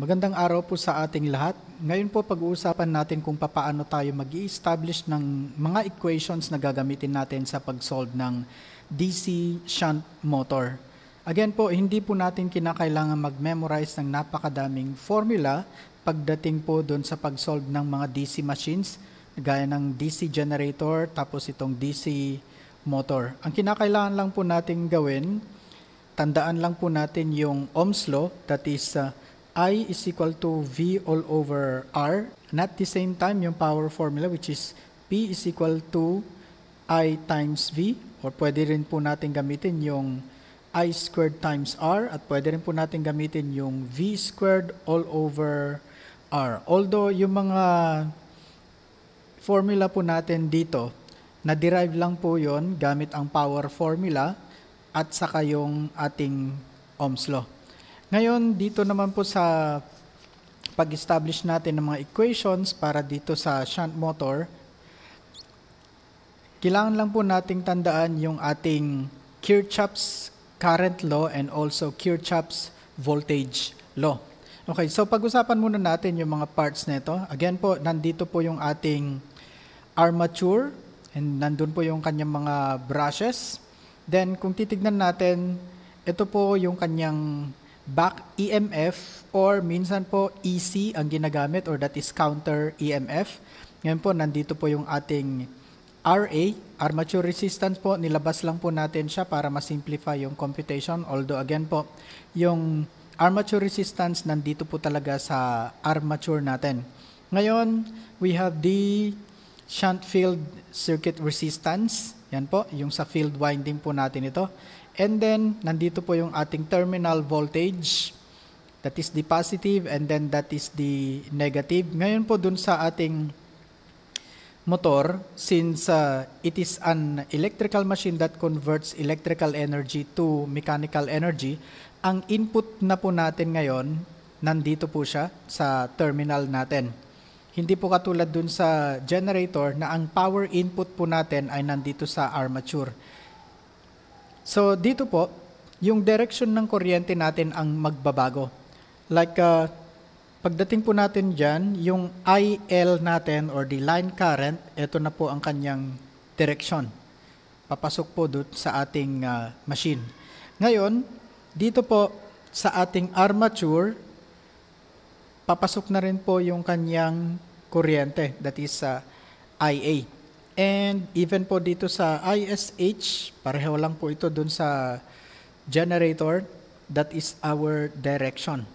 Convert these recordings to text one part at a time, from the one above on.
Magandang araw po sa ating lahat. Ngayon po pag-uusapan natin kung paano tayo mag-i-establish ng mga equations na gagamitin natin sa pag-solve ng DC shunt motor. Again po, hindi po natin kinakailangan mag-memorize ng napakadaming formula pagdating po doon sa pag-solve ng mga DC machines, gaya ng DC generator, tapos itong DC motor. Ang kinakailangan lang po natin gawin, tandaan lang po natin yung Ohm's law, that is I is equal to V all over R. And at the same time, yung power formula which is P is equal to I times V. Or pwede rin po natin gamitin yung I squared times R. At pwede rin po natin gamitin yung V squared all over R. Although yung mga formula po natin dito, na-derive lang po yon gamit ang power formula at saka yung ating Ohm's law. Ngayon, dito naman po sa pag-establish natin ng mga equations para dito sa shunt motor, kailangan lang po nating tandaan yung ating Kirchhoff's current law and also Kirchhoff's voltage law. Okay, so pag-usapan muna natin yung mga parts nito. Again po, nandito po yung ating armature and nandun po yung kanyang mga brushes. Then, kung titignan natin, ito po yung kanyang back EMF or minsan po EC ang ginagamit or that is counter EMF. Ngayon po, nandito po yung ating RA, armature resistance po. Nilabas lang po natin siya para ma-simplify yung computation. Although again po, yung armature resistance nandito po talaga sa armature natin. Ngayon, we have the shunt field circuit resistance. Yan po, yung sa field winding po natin ito. And then, nandito po yung ating terminal voltage. That is the positive and then that is the negative. Ngayon po dun sa ating motor, since it is an electrical machine that converts electrical energy to mechanical energy, ang input na po natin ngayon, nandito po siya sa terminal natin. Hindi po katulad dun sa generator na ang power input po natin ay nandito sa armature. So, dito po, yung direction ng kuryente natin ang magbabago. Like, pagdating po natin dyan, yung IL natin or the line current, ito na po ang kanyang direction. Papasok po doon sa ating machine. Ngayon, dito po sa ating armature, papasok na rin po yung kanyang kuryente, that is IA. And even po dito sa ISH, pareho lang po ito dun sa generator, that is our direction.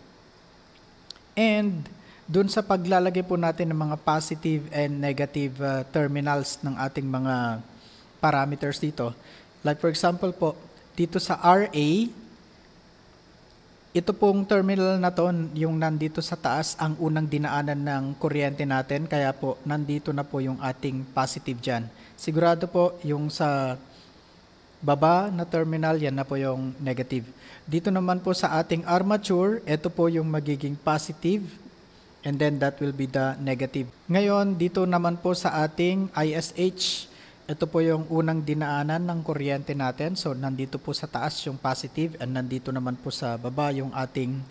And dun sa paglalagay po natin ng mga positive and negative terminals ng ating mga parameters dito. Like for example po, dito sa RA, ito pong terminal na to, yung nandito sa taas, ang unang dinaanan ng kuryente natin. Kaya po, nandito na po yung ating positive dyan. Sigurado po, yung sa baba na terminal, yan na po yung negative. Dito naman po sa ating armature, ito po yung magiging positive. And then that will be the negative. Ngayon, dito naman po sa ating ISH, ito po yung unang dinaanan ng kuryente natin. So, nandito po sa taas yung positive and nandito naman po sa baba yung ating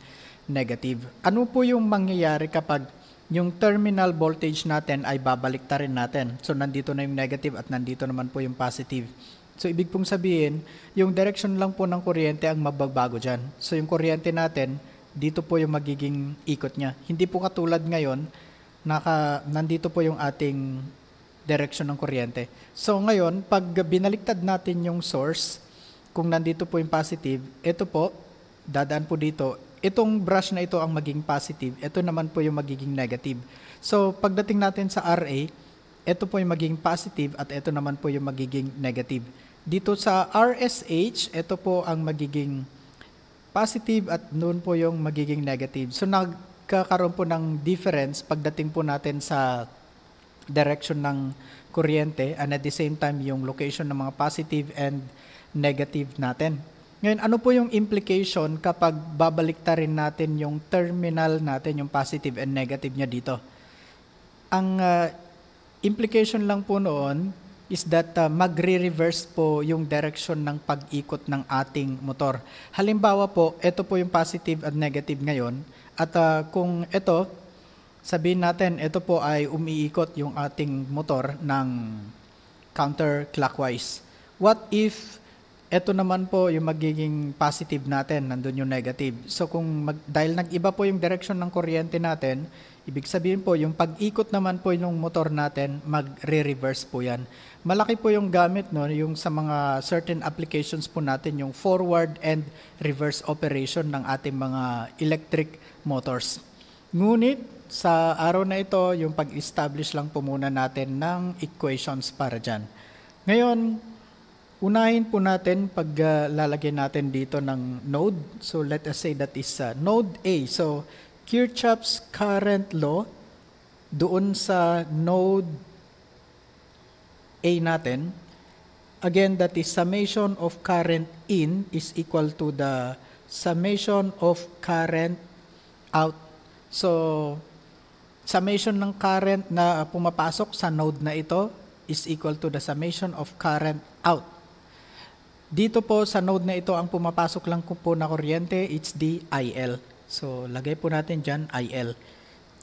negative. Ano po yung mangyayari kapag yung terminal voltage natin ay babaliktarin natin? So, nandito na yung negative at nandito naman po yung positive. So, ibig pong sabihin, yung direction lang po ng kuryente ang magbabago dyan. So, yung kuryente natin, dito po yung magiging ikot niya. Hindi po katulad ngayon, nandito po yung ating direction ng kuryente. So ngayon, pag binaliktad natin yung source, kung nandito po yung positive, ito po, dadaan po dito, itong brush na ito ang maging positive, ito naman po yung magiging negative. So pagdating natin sa RA, ito po yung magiging positive at ito naman po yung magiging negative. Dito sa RSH, ito po ang magiging positive at noon po yung magiging negative. So nagkakaroon po ng difference pagdating po natin sa direction ng kuryente and at the same time yung location ng mga positive and negative natin. Ngayon, ano po yung implication kapag babaliktarin natin yung terminal natin, yung positive and negative niya dito? Ang implication lang po noon is that magre-reverse po yung direction ng pag-ikot ng ating motor. Halimbawa po, ito po yung positive at negative ngayon. At kung ito, sabihin natin, ito po ay umiikot yung ating motor ng counterclockwise. What if ito naman po yung magiging positive natin, nandun yung negative. So dahil nag-iba po yung direction ng kuryente natin, ibig sabihin po yung pag-ikot naman po yung motor natin, magre-reverse po yan. Malaki po yung gamit, no, yung sa mga certain applications po natin, yung forward and reverse operation ng ating mga electric motors. Ngunit sa araw na ito, yung pag-establish lang po muna natin ng equations para dyan. Ngayon, unahin po natin paglalagay natin dito ng node. So let us say that is node A. So Kirchhoff's current law doon sa node A natin. Again, that is summation of current in is equal to the summation of current out. So summation ng current na pumapasok sa node na ito is equal to the summation of current out. Dito po sa node na ito, ang pumapasok lang po na kuryente, it's the IL. So, lagay po natin dyan, IL.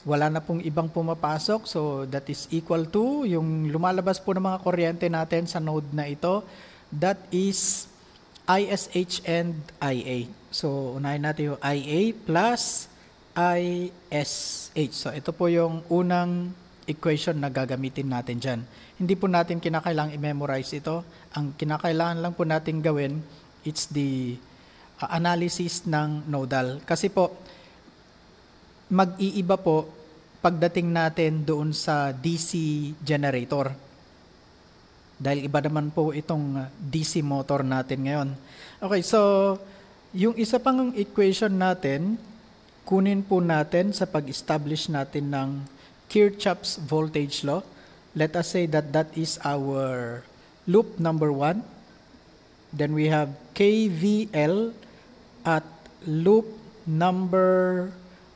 Wala na pong ibang pumapasok, so that is equal to, yung lumalabas po ng mga kuryente natin sa node na ito, that is ISH and IA. So, unahin natin yung IA plus ISH. So, ito po yung unang equation na gagamitin natin dyan. Hindi po natin kinakailangang i-memorize ito. Ang kinakailangan lang po natin gawin, it's the analysis ng nodal. Kasi po, mag-iiba po pagdating natin doon sa DC generator. Dahil iba naman po itong DC motor natin ngayon. Okay, so yung isa pang equation natin, kunin po natin sa pag-establish natin ng Kirchhoff's voltage law. Let us say that that is our loop number 1. Then we have KVL at loop number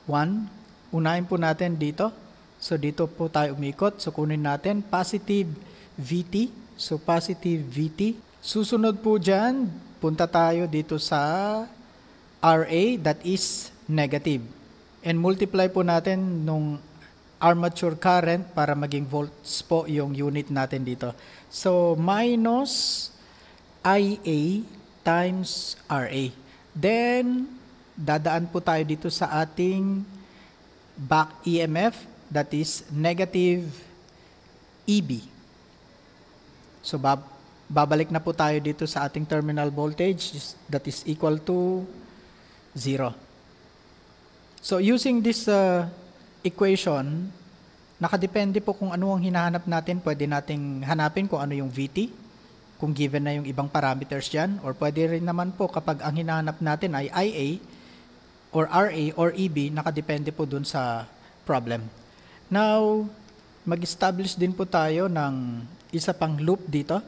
1. Unahin po natin dito. So dito po tayo umikot. So kunin natin positive VT. So positive VT. Susunod po dyan, punta tayo dito sa RA, that is negative. And multiply po natin nung armature current para maging volts po yung unit natin dito. So, minus IA times RA. Then, dadaan po tayo dito sa ating back EMF, that is negative EB. So, babalik na po tayo dito sa ating terminal voltage, that is equal to 0. So, using this equation, nakadepende po kung ano ang hinahanap natin. Pwede nating hanapin kung ano yung VT, kung given na yung ibang parameters dyan, or pwede rin naman po kapag ang hinahanap natin ay IA, or RA, or EB, nakadepende po dun sa problem. Now, mag-establish din po tayo ng isa pang loop dito.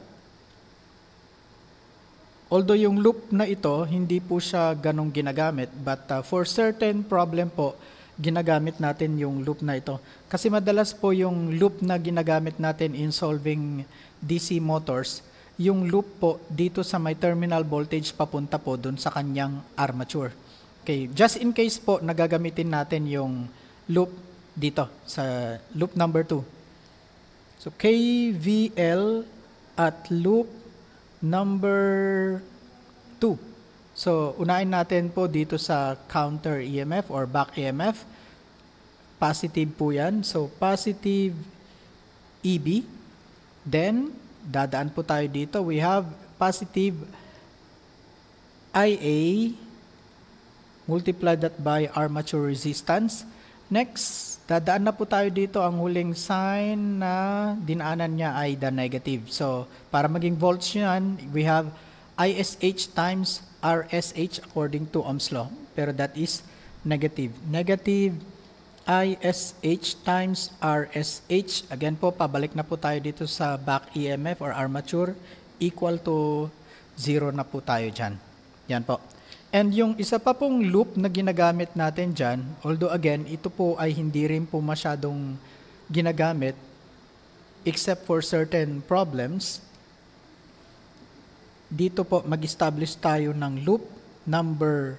Although yung loop na ito, hindi po siya ganong ginagamit, but for certain problem po, ginagamit natin yung loop na ito. Kasi madalas po yung loop na ginagamit natin in solving DC motors, yung loop po dito sa may terminal voltage papunta po dun sa kanyang armature. Okay, just in case po nagagamitin natin yung loop dito sa loop number 2. So KVL at loop number 2. So, unahin natin po dito sa counter EMF or back EMF. Positive po yan. So, positive EB. Then, dadaan po tayo dito. We have positive IA multiplied that by armature resistance. Next, dadaan na po tayo dito. Ang huling sign na dinaanan niya ay the negative. So, para maging volts yan, we have ISH times RSH according to Ohm's law. Pero that is negative. Negative ISH times RSH. Again po, pabalik na po tayo dito sa back EMF or armature. Equal to 0 na po tayo dyan. Yan po. And yung isa pa pong loop na ginagamit natin dyan, although again, ito po ay hindi rin po masyadong ginagamit except for certain problems. Dito po mag-establish tayo ng loop number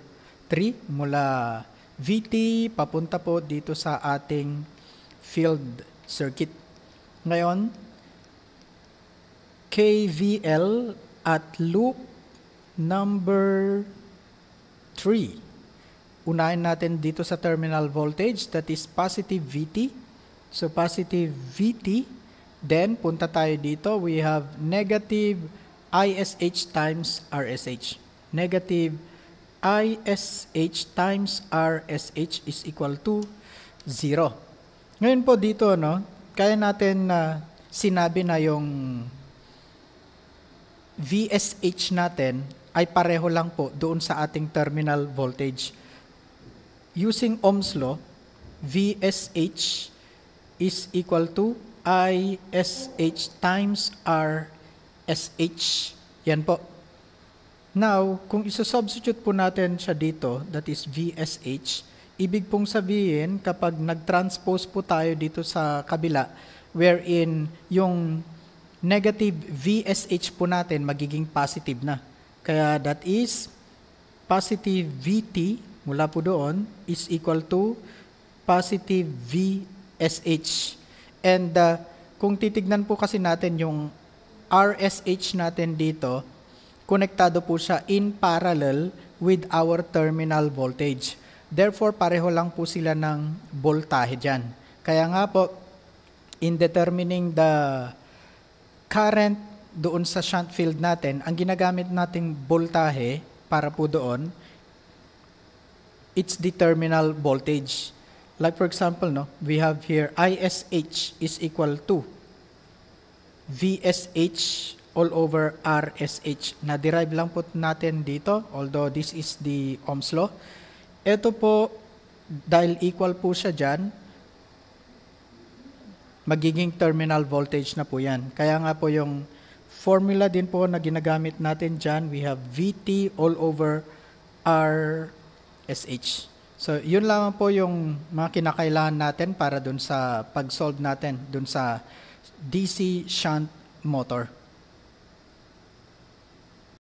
3 mula VT papunta po dito sa ating field circuit. Ngayon, KVL at loop number 3. Unahin natin dito sa terminal voltage, that is positive VT. So positive VT, then punta tayo dito, we have negative ISH times RSH. Negative ISH times RSH is equal to 0. Ngayon po dito, no, kaya natin sinabi na yung VSH natin ay pareho lang po doon sa ating terminal voltage. Using Ohm's law, VSH is equal to ISH times RSH. Yan po. Now, kung isa-substitute po natin siya dito, that is VSH, ibig pong sabihin kapag nag-transpose po tayo dito sa kabila, wherein yung negative VSH po natin magiging positive na. Kaya that is positive VT mula po doon is equal to positive VSH. And kung titignan po kasi natin yung RSH natin dito, konektado po siya in parallel with our terminal voltage. Therefore, pareho lang po sila ng voltahe dyan. Kaya nga po, in determining the current doon sa shunt field natin, ang ginagamit nating voltahe para po doon, it's the terminal voltage. Like for example, no, we have here ISH is equal to VSH all over RSH. Na-derive lang po natin dito, although this is the Ohm's law. Ito po, dahil equal po siya dyan, magiging terminal voltage na po yan. Kaya nga po yung formula din po na ginagamit natin dyan, we have VT all over RSH. So, yun lang po yung mga kinakailangan natin para dun sa pag-solve natin dun sa DC shunt motor.